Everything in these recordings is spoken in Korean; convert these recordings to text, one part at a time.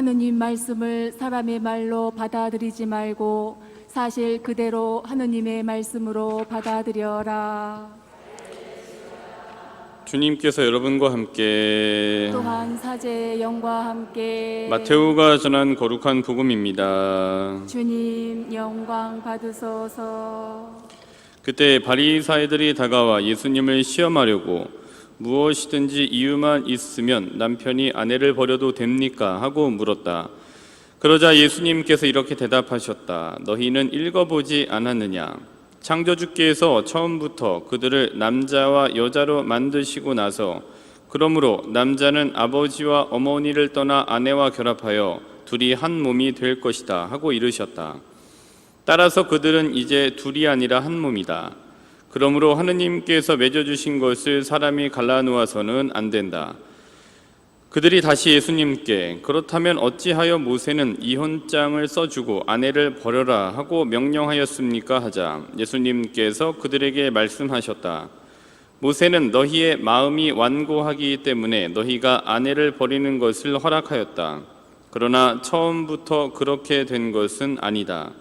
하느님 말씀을 사람의 말로 받아들이지 말고 사실 그대로 하느님의 말씀으로 받아들여라. 주님께서 여러분과 함께 또한 사제의 영과 함께 마테오가 전한 거룩한 복음입니다. 주님 영광 받으소서. 그때 바리사이들이 다가와 예수님을 시험하려고 무엇이든지 이유만 있으면 남편이 아내를 버려도 됩니까? 하고 물었다. 그러자 예수님께서 이렇게 대답하셨다. 너희는 읽어보지 않았느냐? 창조주께서 처음부터 그들을 남자와 여자로 만드시고 나서 그러므로 남자는 아버지와 어머니를 떠나 아내와 결합하여 둘이 한 몸이 될 것이다 하고 이르셨다. 따라서 그들은 이제 둘이 아니라 한 몸이다. 그러므로 하느님께서 맺어주신 것을 사람이 갈라놓아서는 안 된다. 그들이 다시 예수님께 그렇다면 어찌하여 모세는 이혼장을 써주고 아내를 버려라 하고 명령하였습니까? 하자 예수님께서 그들에게 말씀하셨다. 모세는 너희의 마음이 완고하기 때문에 너희가 아내를 버리는 것을 허락하였다. 그러나 처음부터 그렇게 된 것은 아니다.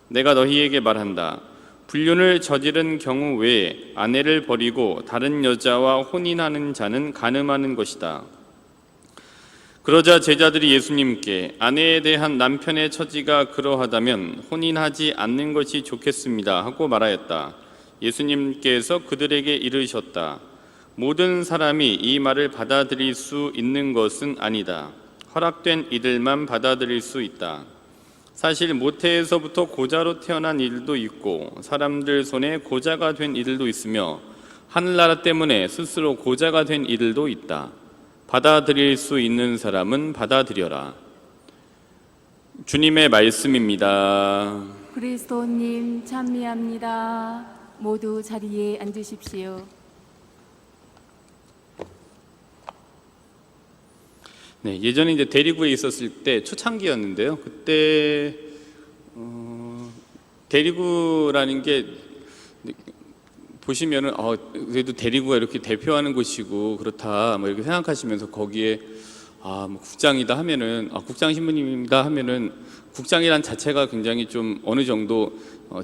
내가 너희에게 말한다. 불륜을 저지른 경우 외에 아내를 버리고 다른 여자와 혼인하는 자는 간음하는 것이다. 그러자 제자들이 예수님께 아내에 대한 남편의 처지가 그러하다면 혼인하지 않는 것이 좋겠습니다 하고 말하였다. 예수님께서 그들에게 이르셨다. 모든 사람이 이 말을 받아들일 수 있는 것은 아니다. 허락된 이들만 받아들일 수 있다. 사실 모태에서부터 고자로 태어난 이들도 있고 사람들 손에 고자가 된 이들도 있으며 하늘나라 때문에 스스로 고자가 된 이들도 있다. 받아들일 수 있는 사람은 받아들여라. 주님의 말씀입니다. 그리스도님 찬미합니다. 모두 자리에 앉으십시오. 네, 예전에 이제 대리구에 있었을 때 초창기였는데요. 그때 대리구라는 게 보시면은 그래도 대리구가 이렇게 대표하는 곳이고 그렇다 뭐 이렇게 생각하시면서 거기에 뭐 국장이다 하면은 국장 신부님이다 하면은 국장이란 자체가 굉장히 좀 어느 정도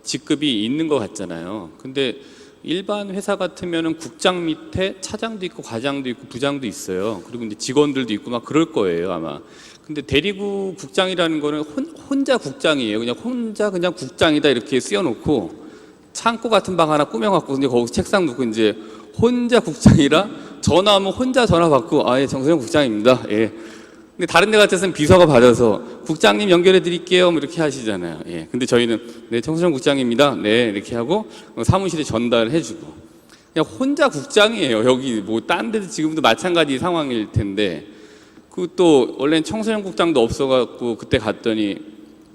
직급이 있는 것 같잖아요. 근데 일반 회사 같으면은 국장 밑에 차장도 있고 과장도 있고 부장도 있어요. 그리고 이제 직원들도 있고 막 그럴 거예요 아마. 근데 대리구 국장이라는 거는 혼자 국장이에요. 그냥 혼자 그냥 국장이다 이렇게 쓰여놓고 창고 같은 방 하나 꾸며갖고 이제 거기 책상 놓고 이제 혼자 국장이라 전화하면 혼자 전화 받고 예 정세영 국장입니다. 예. 근데 다른 데 같아서는 비서가 받아서 국장님 연결해 드릴게요 뭐 이렇게 하시잖아요. 예. 근데 저희는 네 정세영 국장입니다. 네 이렇게 하고 사무실에 전달해 주고 그냥 혼자 국장이에요. 여기 뭐 딴 데도 지금도 마찬가지 상황일 텐데 그 또 원래는 청소년 국장도 없어갖고 그때 갔더니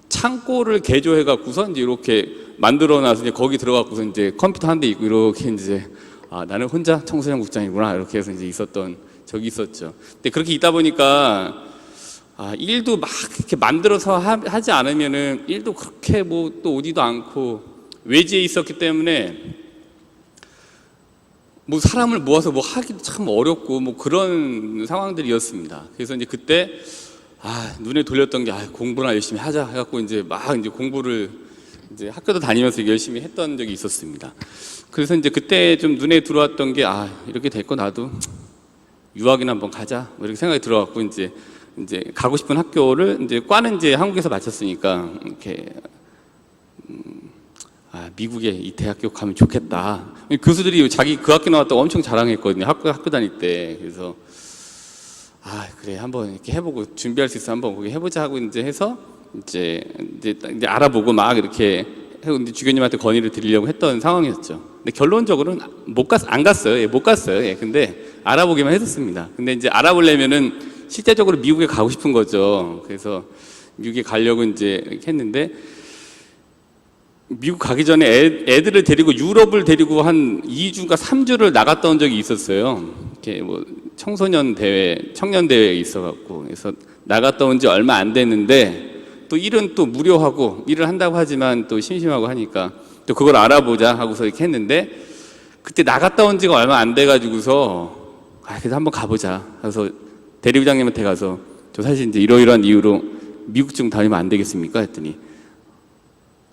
창고를 개조해갖고서 이제 이렇게 만들어놔서 이제 거기 들어가고서 이제 컴퓨터 한 대 있고 이렇게 이제 나는 혼자 청소년 국장이구나 이렇게 해서 이제 있었던 적이 있었죠. 근데 그렇게 있다 보니까 일도 막 이렇게 만들어서 하지 않으면은 일도 그렇게 뭐 또 오지도 않고 외지에 있었기 때문에 뭐 사람을 모아서 뭐 하기도 참 어렵고 뭐 그런 상황들이었습니다. 그래서 이제 그때 눈에 돌렸던 게 공부나 열심히 하자 해갖고 이제 막 이제 공부를 이제 학교도 다니면서 열심히 했던 적이 있었습니다. 그래서 이제 그때 좀 눈에 들어왔던 게 이렇게 될 거 나도 유학이나 한번 가자 뭐 이렇게 생각이 들어갖고 이제 가고 싶은 학교를 이제 과는 이제 한국에서 마쳤으니까 이렇게 미국에 이 대학교 가면 좋겠다. 교수들이 자기 그 학교 나왔다고 엄청 자랑했거든요. 학교 다닐 때. 그래서 그래 한번 이렇게 해보고 준비할 수 있어 한번 거기 해보자 하고 이제 해서 이제 알아보고 막 이렇게 해고 이제 주교님한테 건의를 드리려고 했던 상황이었죠. 근데 결론적으로는 안 갔어요. 못 갔어요. 근데 알아보기만 했었습니다. 근데 이제 알아보려면은 실제적으로 미국에 가고 싶은 거죠. 그래서 미국에 가려고 이제 이렇게 했는데 미국 가기 전에 애들을 데리고 유럽을 데리고 한 2주인가 3주를 나갔다 온 적이 있었어요. 이렇게 뭐 청년 대회에 있어갖고 그래서 나갔다 온 지 얼마 안 됐는데 또 일은 또 무료하고 일을 한다고 하지만 또 심심하고 하니까 또 그걸 알아보자 하고서 이렇게 했는데 그때 나갔다 온 지가 얼마 안 돼가지고서 그래서 한번 가보자. 그래서 대리부장님한테 가서 저 사실 이제 이러이러한 이유로 미국 좀 다니면 안 되겠습니까? 했더니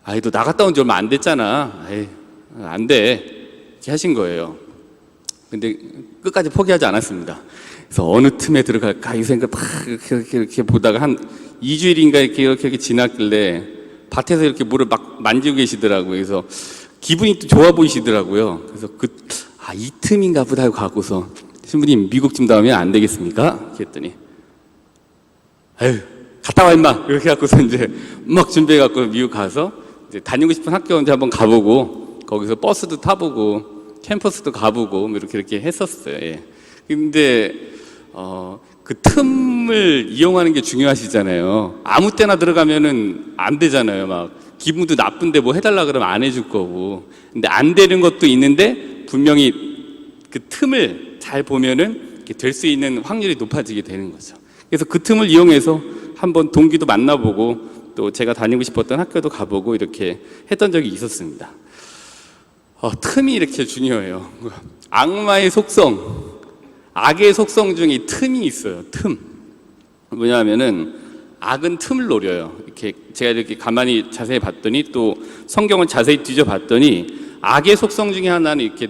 아이 너 나갔다 온 지 얼마 안 됐잖아. 에이, 안 돼. 이렇게 하신 거예요. 근데 끝까지 포기하지 않았습니다. 그래서 어느 틈에 들어갈까 이 생각 막 이렇게 보다가 한 2주일인가 이렇게 지났길래 밭에서 이렇게 물을 막 만지고 계시더라고요. 그래서 기분이 또 좋아 보이시더라고요. 그래서 이 틈인가 보다 하고 가고서 신부님 미국 좀 다오면 안 되겠습니까? 이렇게 했더니 아유 갔다 와 임마 이렇게 갖고서 이제 막 준비해 갖고 미국 가서 이제 다니고 싶은 학교 언제 한번 가보고 거기서 버스도 타보고 캠퍼스도 가보고 뭐 이렇게 했었어요. 예. 근데 그 틈을 이용하는 게 중요하시잖아요. 아무 때나 들어가면은 안 되잖아요. 막 기분도 나쁜데 뭐 해달라 그러면 안 해줄 거고. 근데 안 되는 것도 있는데 분명히 그 틈을 잘 보면은 될 수 있는 확률이 높아지게 되는 거죠. 그래서 그 틈을 이용해서 한번 동기도 만나보고 또 제가 다니고 싶었던 학교도 가보고 이렇게 했던 적이 있었습니다. 틈이 이렇게 중요해요. 악마의 속성, 악의 속성 중에 틈이 있어요. 틈. 뭐냐면은 악은 틈을 노려요. 이렇게 제가 이렇게 가만히 자세히 봤더니 또 성경을 자세히 뒤져봤더니 악의 속성 중에 하나는 이렇게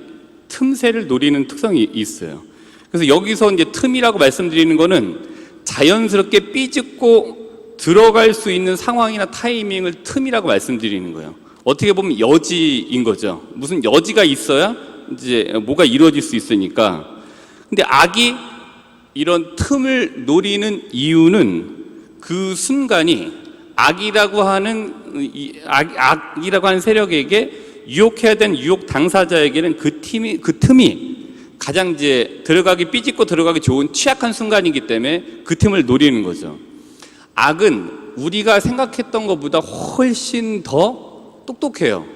틈새를 노리는 특성이 있어요. 그래서 여기서 이제 틈이라고 말씀드리는 거는 자연스럽게 삐집고 들어갈 수 있는 상황이나 타이밍을 틈이라고 말씀드리는 거예요. 어떻게 보면 여지인 거죠. 무슨 여지가 있어야 이제 뭐가 이루어질 수 있으니까. 근데 악이 이런 틈을 노리는 이유는 그 순간이 악이라고 하는 세력에게 유혹해야 되는 유혹 당사자에게는 그 틈이 가장 이제 삐집고 들어가기 좋은 취약한 순간이기 때문에 그 틈을 노리는 거죠. 악은 우리가 생각했던 것보다 훨씬 더 똑똑해요.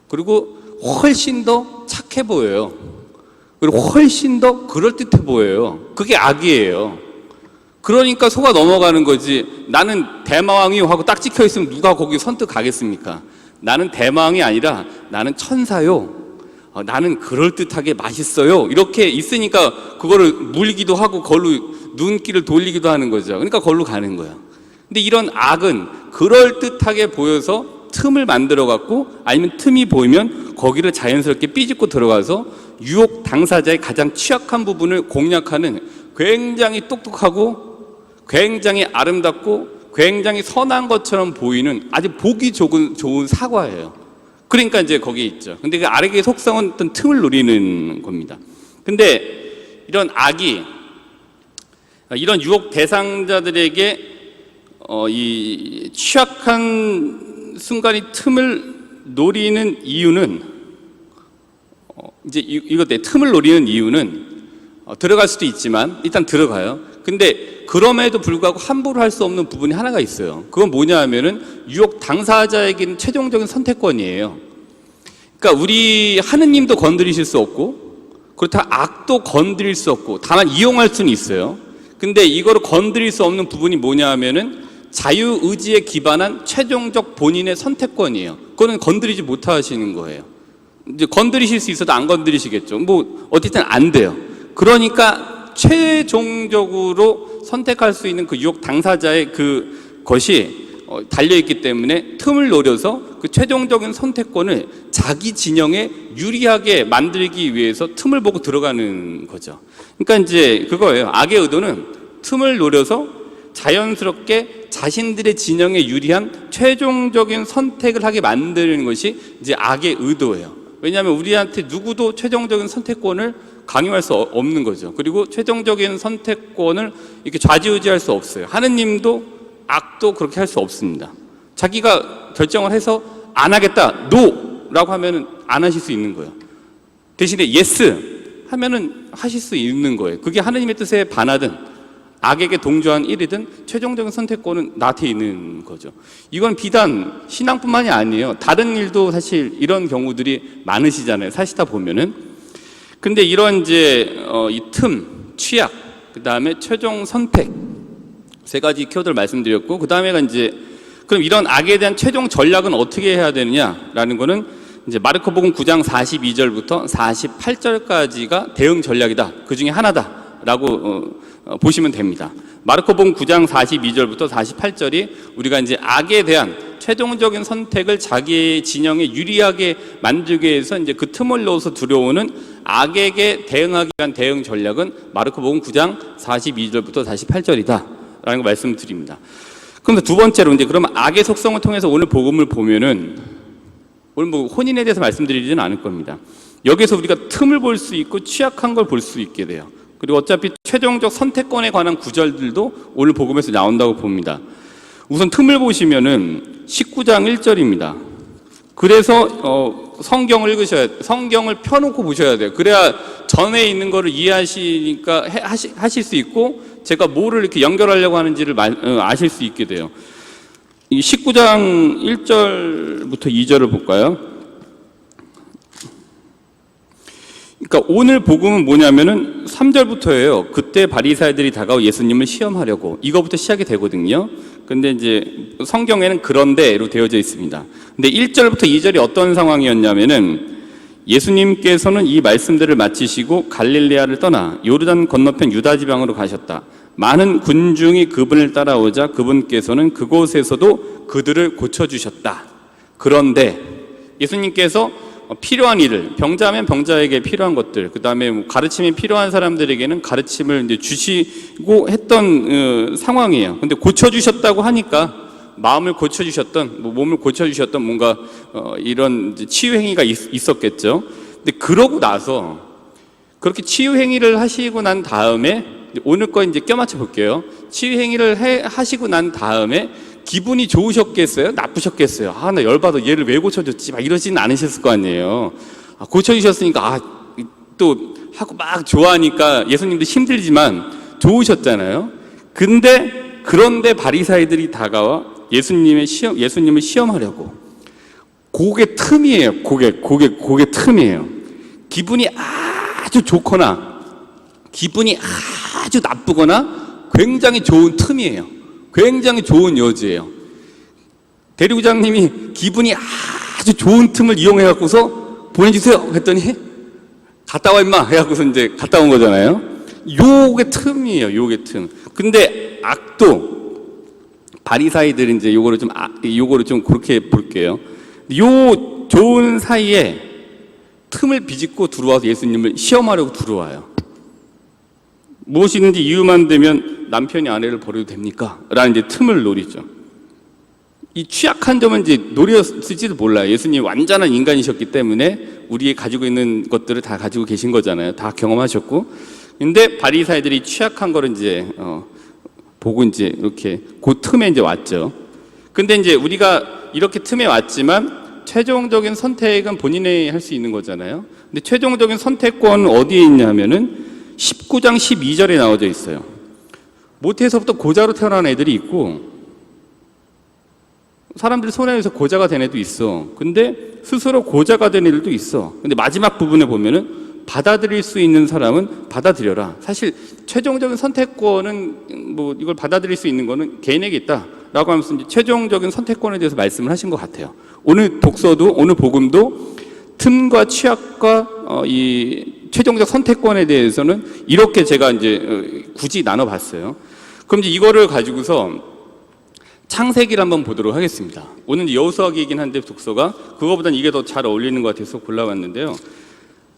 그리고 훨씬 더 착해 보여요. 그리고 훨씬 더 그럴듯해 보여요. 그게 악이에요. 그러니까 속아 넘어가는 거지. 나는 대마왕이요 하고 딱 찍혀 있으면 누가 거기 선뜻 가겠습니까? 나는 대마왕이 아니라 나는 천사요. 나는 그럴듯하게 맛있어요. 이렇게 있으니까 그거를 물기도 하고 걸로 눈길을 돌리기도 하는 거죠. 그러니까 걸로 가는 거야. 근데 이런 악은 그럴듯하게 보여서 틈을 만들어 갖고 아니면 틈이 보이면 거기를 자연스럽게 삐집고 들어가서 유혹 당사자의 가장 취약한 부분을 공략하는 굉장히 똑똑하고 굉장히 아름답고 굉장히 선한 것처럼 보이는 아주 보기 좋은 사과예요. 그러니까 이제 거기에 있죠. 근데 그 악의 속성은 어떤 틈을 노리는 겁니다. 근데 이런 악이 이런 유혹 대상자들에게 이 취약한 순간이 틈을 노리는 이유는 이제 이것 때 틈을 노리는 이유는 들어갈 수도 있지만 일단 들어가요. 근데 그럼에도 불구하고 함부로 할 수 없는 부분이 하나가 있어요. 그건 뭐냐 하면은 유혹 당사자에게는 최종적인 선택권이에요. 그러니까 우리 하느님도 건드리실 수 없고 그렇다고 악도 건드릴 수 없고 다만 이용할 수는 있어요. 근데 이거를 건드릴 수 없는 부분이 뭐냐 하면은 자유의지에 기반한 최종적 본인의 선택권이에요. 그거는 건드리지 못하시는 거예요. 이제 건드리실 수 있어도 안 건드리시겠죠. 뭐 어쨌든 안 돼요. 그러니까 최종적으로 선택할 수 있는 그 유혹 당사자의 그것이 달려있기 때문에 틈을 노려서 그 최종적인 선택권을 자기 진영에 유리하게 만들기 위해서 틈을 보고 들어가는 거죠. 그러니까 이제 그거예요. 악의 의도는 틈을 노려서 자연스럽게 자신들의 진영에 유리한 최종적인 선택을 하게 만드는 것이 이제 악의 의도예요. 왜냐하면 우리한테 누구도 최종적인 선택권을 강요할 수 없는 거죠. 그리고 최종적인 선택권을 이렇게 좌지우지할 수 없어요. 하느님도 악도 그렇게 할 수 없습니다. 자기가 결정을 해서 안 하겠다, NO라고 하면은 안 하실 수 있는 거예요. 대신에 yes 하면은 하실 수 있는 거예요. 그게 하느님의 뜻에 반하든 악에게 동조한 일이든 최종적인 선택권은 나한테 있는 거죠. 이건 비단 신앙뿐만이 아니에요. 다른 일도 사실 이런 경우들이 많으시잖아요. 사시다 보면은. 근데 이런 이제 이 틈, 취약, 그 다음에 최종 선택 세 가지 키워드를 말씀드렸고, 그 다음에가 이제 그럼 이런 악에 대한 최종 전략은 어떻게 해야 되느냐라는 거는 이제 마르코복음 9장 42절부터 48절까지가 대응 전략이다. 그 중에 하나다. 라고 보시면 됩니다. 마르코복음 9장 42절부터 48절이 우리가 이제 악에 대한 최종적인 선택을 자기 진영에 유리하게 만들기 위해서 이제 그 틈을 넣어서 들어오는 악에게 대응하기 위한 대응 전략은 마르코복음 9장 42절부터 48절이다 라는 거 말씀을 드립니다. 그럼 두 번째로 이제 그러면 악의 속성을 통해서 오늘 복음을 보면은 오늘 뭐 혼인에 대해서 말씀드리지는 않을 겁니다. 여기서 우리가 틈을 볼 수 있고 취약한 걸 볼 수 있게 돼요. 그리고 어차피 최종적 선택권에 관한 구절들도 오늘 복음에서 나온다고 봅니다. 우선 틈을 보시면은 19장 1절입니다. 그래서 성경을 읽으셔야 돼요. 성경을 펴놓고 보셔야 돼요. 그래야 전에 있는 거를 이해하시니까 하실 수 있고 제가 뭐를 이렇게 연결하려고 하는지를 아실 수 있게 돼요. 이 19장 1절부터 2절을 볼까요? 그러니까 오늘 복음은 뭐냐면은 3절부터예요. 그때 바리사이들이 다가와 예수님을 시험하려고 이거부터 시작이 되거든요. 근데 이제 성경에는 그런데로 되어져 있습니다. 근데 1절부터 2절이 어떤 상황이었냐면은 예수님께서는 이 말씀들을 마치시고 갈릴레아를 떠나 요르단 건너편 유다 지방으로 가셨다. 많은 군중이 그분을 따라오자 그분께서는 그곳에서도 그들을 고쳐주셨다. 그런데 예수님께서 필요한 일을, 병자면 병자에게 필요한 것들, 그 다음에 가르침이 필요한 사람들에게는 가르침을 이제 주시고 했던 상황이에요. 근데 고쳐주셨다고 하니까 마음을 고쳐주셨던, 몸을 고쳐주셨던 뭔가 이런 치유 행위가 있었겠죠. 근데 그러고 나서 그렇게 치유 행위를 하시고 난 다음에 오늘 거 이제 껴맞춰 볼게요. 치유 행위를 하시고 난 다음에 기분이 좋으셨겠어요? 나쁘셨겠어요? 아, 나 열받아. 얘를 왜 고쳐줬지? 막 이러지는 않으셨을 거 아니에요. 고쳐주셨으니까, 또 하고 막 좋아하니까 예수님도 힘들지만 좋으셨잖아요. 그런데 바리사이들이 다가와 예수님을 시험하려고. 그게 틈이에요. 그게 틈이에요. 기분이 아주 좋거나, 기분이 아주 나쁘거나 굉장히 좋은 틈이에요. 굉장히 좋은 여지예요. 대리부장님이 기분이 아주 좋은 틈을 이용해 갖고서 보내주세요 했더니 갔다 와 임마 해갖고서 이제 갔다 온 거잖아요. 요게 틈이에요. 요게 틈. 근데 악도 바리사이들은 이제 요거를 좀 그렇게 볼게요. 요 좋은 사이에 틈을 비집고 들어와서 예수님을 시험하려고 들어와요. 무엇이든지 이유만 되면 남편이 아내를 버려도 됩니까? 라는 이제 틈을 노리죠. 이 취약한 점은 이제 노렸을지도 몰라요. 예수님이 완전한 인간이셨기 때문에 우리의 가지고 있는 것들을 다 가지고 계신 거잖아요. 다 경험하셨고. 근데 바리사이들이 취약한 거를 이제 보고 이제 이렇게 그 틈에 이제 왔죠. 근데 이제 우리가 이렇게 틈에 왔지만 최종적인 선택은 본인이 할 수 있는 거잖아요. 근데 최종적인 선택권은 어디에 있냐면은 19장 12절에 나와져 있어요. 모태에서부터 고자로 태어난 애들이 있고 사람들이 손해에서 고자가 된 애도 있어. 근데 스스로 고자가 된 애들도 있어. 근데 마지막 부분에 보면은 받아들일 수 있는 사람은 받아들여라. 사실 최종적인 선택권은 뭐 이걸 받아들일 수 있는 거는 개인에게 있다라고 하면서 이제 최종적인 선택권에 대해서 말씀을 하신 것 같아요. 오늘 독서도 오늘 복음도 틈과 취약과 이 최종적 선택권에 대해서는 이렇게 제가 이제 굳이 나눠봤어요. 그럼 이제 이거를 가지고서 창세기를 한번 보도록 하겠습니다. 오늘 이제 여호수아기이긴 한데 독서가 그거보다는 이게 더 잘 어울리는 것 같아서 골라봤는데요.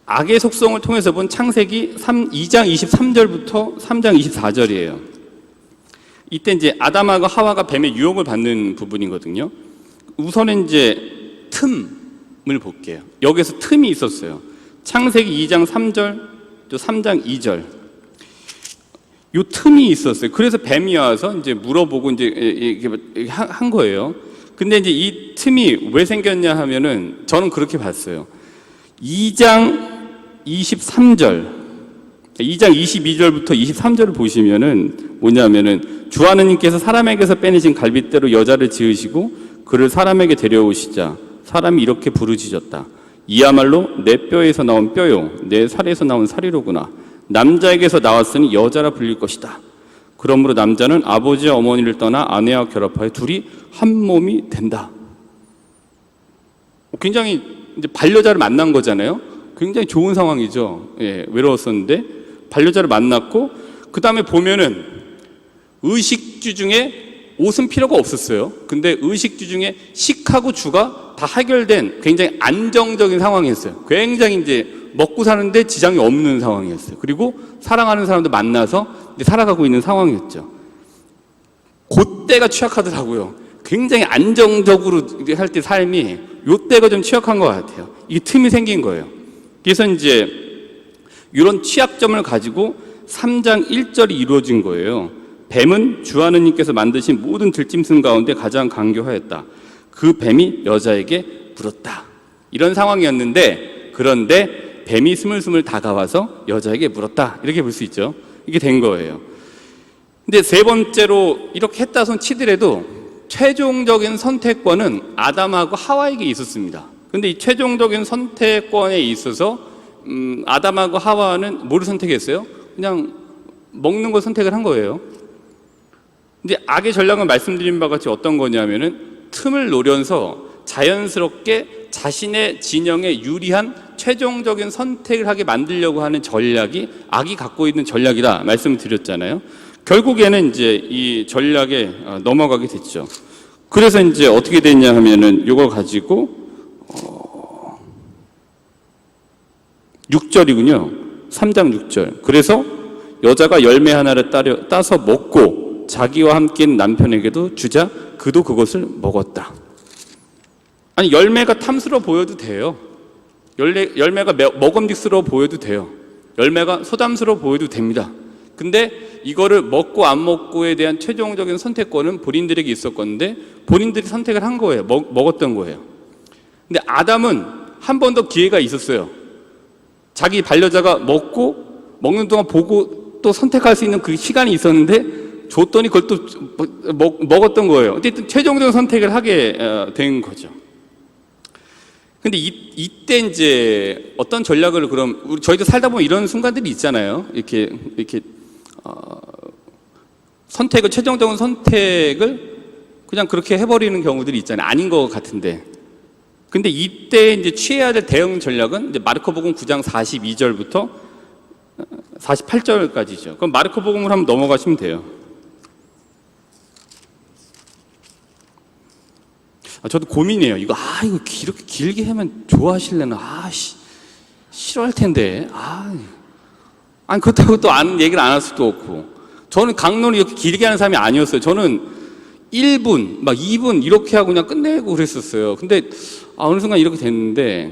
악의 속성을 통해서 본 창세기 2장 23절부터 3장 24절이에요. 이때 이제 아담하고 하와가 뱀의 유혹을 받는 부분이거든요. 우선은 이제 틈을 볼게요. 여기서 틈이 있었어요. 창세기 2장 3절, 또 3장 2절. 요 틈이 있었어요. 그래서 뱀이 와서 이제 물어보고 이제 이렇게 한 거예요. 근데 이제 이 틈이 왜 생겼냐 하면은 저는 그렇게 봤어요. 2장 23절, 2장 22절부터 23절을 보시면은 뭐냐면은 주 하느님께서 사람에게서 빼내신 갈빗대로 여자를 지으시고 그를 사람에게 데려오시자 사람이 이렇게 부르짖었다. 이야말로 내 뼈에서 나온 뼈요 내 살에서 나온 살이로구나. 남자에게서 나왔으니 여자라 불릴 것이다. 그러므로 남자는 아버지와 어머니를 떠나 아내와 결합하여 둘이 한 몸이 된다. 굉장히 이제 반려자를 만난 거잖아요. 굉장히 좋은 상황이죠. 예, 외로웠었는데 반려자를 만났고 그 다음에 보면은 의식주 중에 옷은 필요가 없었어요. 근데 의식주 중에 식하고 주가 다 해결된 굉장히 안정적인 상황이었어요. 굉장히 이제 먹고 사는데 지장이 없는 상황이었어요. 그리고 사랑하는 사람도 만나서 이제 살아가고 있는 상황이었죠. 그때가 취약하더라고요. 굉장히 안정적으로 할 때 삶이 요때가 좀 취약한 것 같아요. 이게 틈이 생긴 거예요. 그래서 이제 이런 취약점을 가지고 3장 1절이 이루어진 거예요. 뱀은 주 하느님께서 만드신 모든 들짐승 가운데 가장 강교하였다. 그 뱀이 여자에게 물었다. 이런 상황이었는데 그런데 뱀이 스물스물 다가와서 여자에게 물었다. 이렇게 볼 수 있죠. 이게 된 거예요. 근데 세 번째로 이렇게 했다 손 치더라도 최종적인 선택권은 아담하고 하와에게 있었습니다. 근데 이 최종적인 선택권에 있어서 아담하고 하와는 뭐를 선택했어요? 그냥 먹는 걸 선택을 한 거예요. 근데 악의 전략은 말씀드린 바와 같이 어떤 거냐면은 틈을 노려서 자연스럽게 자신의 진영에 유리한 최종적인 선택을 하게 만들려고 하는 전략이 악이 갖고 있는 전략이다 말씀을 드렸잖아요. 결국에는 이제 이 전략에 넘어가게 됐죠. 그래서 이제 어떻게 됐냐 하면은 이걸 가지고 6절이군요. 3장 6절. 그래서 여자가 열매 하나를 따서 먹고 자기와 함께 있는 남편에게도 주자 그도 그것을 먹었다. 아니 열매가 탐스러워 보여도 돼요. 열매가 먹음직스러워 보여도 돼요. 열매가 소담스러워 보여도 됩니다. 근데 이거를 먹고 안 먹고에 대한 최종적인 선택권은 본인들에게 있었건데 본인들이 선택을 한 거예요. 먹었던 거예요. 근데 아담은 한 번 더 기회가 있었어요. 자기 반려자가 먹는 동안 보고 또 선택할 수 있는 그 시간이 있었는데 줬더니 그걸 또 먹었던 거예요. 어쨌든 최종적인 선택을 하게 된 거죠. 근데 이때 이제 어떤 전략을 그럼 저희도 살다 보면 이런 순간들이 있잖아요. 이렇게 선택을 최종적인 선택을 그냥 그렇게 해버리는 경우들이 있잖아요. 아닌 것 같은데. 근데 이때 이제 취해야 될 대응 전략은 이제 마르코복음 9장 42절부터 48절까지죠. 그럼 마르코복음으로 한번 넘어가시면 돼요. 저도 고민이에요. 이거 이렇게 길게 하면 좋아하실래나? 싫어할 텐데. 아니 그렇다고 또 아는 얘기를 안 할 수도 없고. 저는 강론을 이렇게 길게 하는 사람이 아니었어요. 저는 1분, 막 2분 이렇게 하고 그냥 끝내고 그랬었어요. 근데 어느 순간 이렇게 됐는데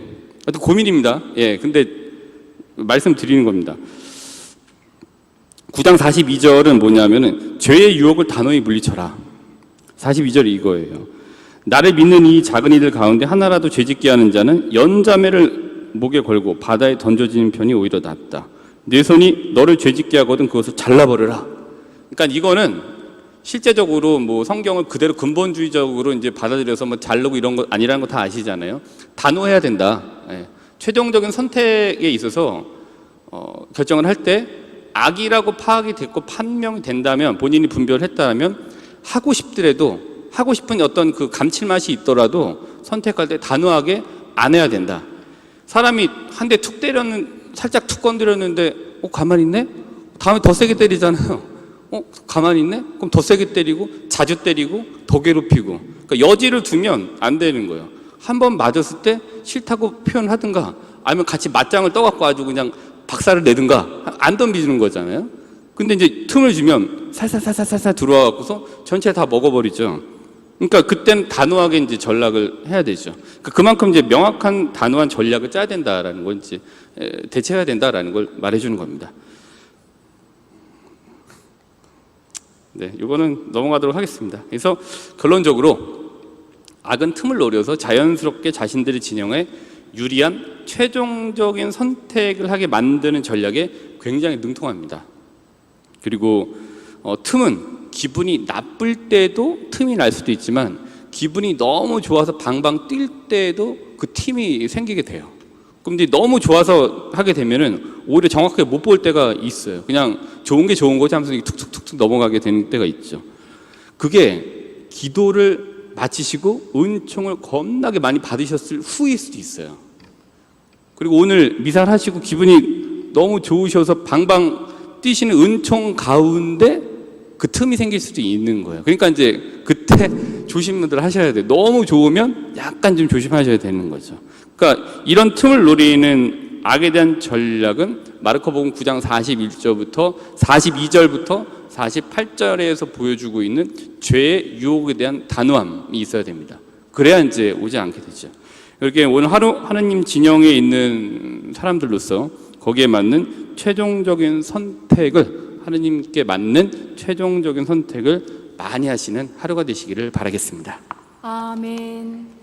또 고민입니다. 예, 근데 말씀드리는 겁니다. 9장 42절은 뭐냐면은 죄의 유혹을 단호히 물리쳐라. 42절이 이거예요. 나를 믿는 이 작은 이들 가운데 하나라도 죄짓게 하는 자는 연자매를 목에 걸고 바다에 던져지는 편이 오히려 낫다. 내 손이 너를 죄짓게 하거든 그것을 잘라버려라. 그러니까 이거는 실제적으로 뭐 성경을 그대로 근본주의적으로 이제 받아들여서 뭐 자르고 이런 거 아니라는 거 다 아시잖아요. 단호해야 된다. 예. 최종적인 선택에 있어서 결정을 할 때 악이라고 파악이 됐고 판명이 된다면 본인이 분별했다면 하고 싶더라도 하고 싶은 어떤 그 감칠맛이 있더라도 선택할 때 단호하게 안 해야 된다. 사람이 한 대 툭 살짝 툭 건드렸는데 가만히 있네? 다음에 더 세게 때리잖아요. 가만히 있네? 그럼 더 세게 때리고 자주 때리고 더 괴롭히고. 그러니까 여지를 두면 안 되는 거예요. 한 번 맞았을 때 싫다고 표현하든가 아니면 같이 맞짱을 떠갖고 아주 그냥 박살을 내든가 안 덤비는 거잖아요. 근데 이제 틈을 주면 살살살살살 들어와갖고서 전체 다 먹어버리죠. 그러니까 그때는 단호하게 이제 전략을 해야 되죠. 그만큼 이제 명확한 단호한 전략을 짜야 된다라는 걸 이제 대처해야 된다라는 걸 말해주는 겁니다. 네, 이거는 넘어가도록 하겠습니다. 그래서 결론적으로 악은 틈을 노려서 자연스럽게 자신들의 진영에 유리한 최종적인 선택을 하게 만드는 전략에 굉장히 능통합니다. 그리고 틈은 기분이 나쁠 때도 틈이 날 수도 있지만 기분이 너무 좋아서 방방 뛸 때도 그 틈이 생기게 돼요. 그럼 이제 너무 좋아서 하게 되면은 오히려 정확하게 못 볼 때가 있어요. 그냥 좋은 게 좋은 거지 하면서 툭툭툭툭 넘어가게 되는 때가 있죠. 그게 기도를 마치시고 은총을 겁나게 많이 받으셨을 후일 수도 있어요. 그리고 오늘 미사를 하시고 기분이 너무 좋으셔서 방방 뛰시는 은총 가운데 그 틈이 생길 수도 있는 거예요. 그러니까 이제 그때 조심들 하셔야 돼요. 너무 좋으면 약간 좀 조심하셔야 되는 거죠. 그러니까 이런 틈을 노리는 악에 대한 전략은 마르코복음 9장 41절부터 42절부터 48절에서 보여주고 있는 죄의 유혹에 대한 단호함이 있어야 됩니다. 그래야 이제 오지 않게 되죠. 이렇게 오늘 하느님 진영에 있는 사람들로서 거기에 맞는 최종적인 선택을, 하느님께 맞는 최종적인 선택을 많이 하시는 하루가 되시기를 바라겠습니다. 아멘.